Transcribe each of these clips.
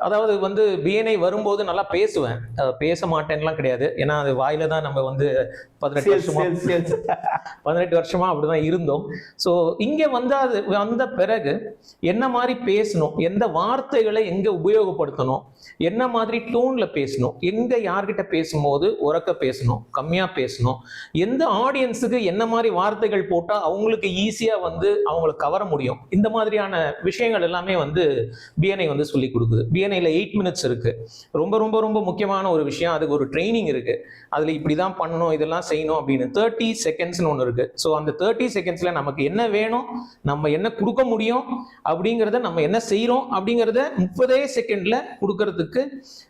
அதாவது வந்து பிஎன்ஐ வரும்போது நல்லா பேசுவேன், பேச மாட்டேன்லாம் கிடையாது. ஏன்னா அது வாயில தான் நம்ம வந்து 18 வருஷமா 18 வருஷமா அப்படிதான் இருந்தோம். ஸோ இங்க வந்து அது வந்த பிறகு என்ன மாதிரி பேசணும், எந்த வார்த்தைகளை எங்க உபயோகப்படுத்தணும், என்ன மாதிரி டோன்ல பேசணும், எங்க யார்கிட்ட பேசும்போது உரக்க பேசணும், கம்மியா பேசணும், எந்த ஆடியன்ஸுக்கு என்ன மாதிரி வார்த்தைகள் போட்டா அவங்களுக்கு ஈஸியா வந்து அவங்களை கவர முடியும், இந்த மாதிரியான விஷயங்கள் எல்லாமே வந்து பிஎன்ஐ வந்து சொல்லி கொடுக்குது. பிஎன்ஐல 8 மினிட்ஸ் இருக்கு. ரொம்ப ரொம்ப ரொம்ப முக்கியமான ஒரு விஷயம், அதுக்கு ஒரு ட்ரைனிங் இருக்கு. அதுல இப்படிதான் பண்ணணும், இதெல்லாம் செய்யணும் அப்படின்னு 30 செகண்ட்ஸ்னு ஒன்று இருக்கு. ஸோ அந்த 30 செகண்ட்ஸ்ல நமக்கு என்ன வேணும், நம்ம என்ன கொடுக்க முடியும் அப்படிங்கிறத, நம்ம என்ன செய்யறோம் அப்படிங்கிறத 30 செகண்ட்ல கொடுக்கறதுக்கு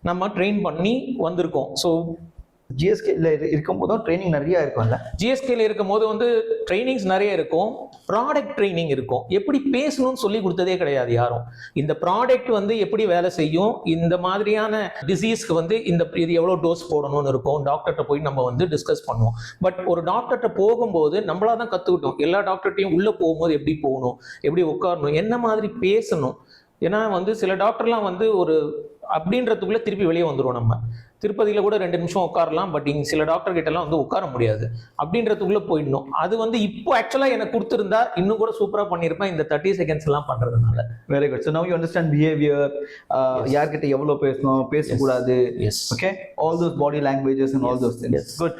நம்ம ட்ரெயின் பண்ணி வந்திருக்கோம். ஸோ ஜிஎஸ்கேல இருக்கும் போதும் ட்ரைனிங் நிறைய இருக்கும்ல. ஜிஎஸ்கேல இருக்கும் போது வந்து ட்ரைனிங்ஸ் நிறைய இருக்கும், ப்ராடக்ட் ட்ரைனிங் இருக்கும். எப்படி பேசணும்னு சொல்லி கொடுத்ததே கிடையாது யாரும். இந்த ப்ராடக்ட் வந்து எப்படி வேலை செய்யும், இந்த மாதிரியான டிசீஸ்க்கு வந்து இது எவ்வளோ டோஸ் போடணும்னு இருக்கும், டாக்டர்கிட்ட போய் நம்ம வந்து டிஸ்கஸ் பண்ணுவோம். பட் ஒரு டாக்டர்கிட்ட போகும்போது நம்மளா தான் கற்றுக்கிட்டோம். எல்லா டாக்டர்கிட்டையும் உள்ளே போகும்போது எப்படி போகணும், எப்படி உட்காரணும், என்ன மாதிரி பேசணும். ஏன்னா வந்து சில டாக்டர்லாம் வந்து ஒரு அப்படின்றதுக்குள்ள திருப்பி வெளியே வந்துடும். நம்ம திருப்பதியில கூட 2 நிமிஷம் உட்காரலாம், பட் இங்க சில டாக்டர் கிட்ட எல்லாம் வந்து உட்கார முடியாது, அப்படின்றதுக்குள்ள போயிடணும். அது வந்து இப்போ ஆக்சுவலா எனக்கு கொடுத்துருந்தா இன்னும் கூட சூப்பரா பண்ணிருப்பேன், இந்த 30 செகண்ட்ஸ் எல்லாம் பண்றதுனால. Very good. So now you understand behaviour, யார்கிட்ட எவ்வளவு பேசணும், பேசக்கூடாது. Yes. Okay, all those body languages and all those things. Good.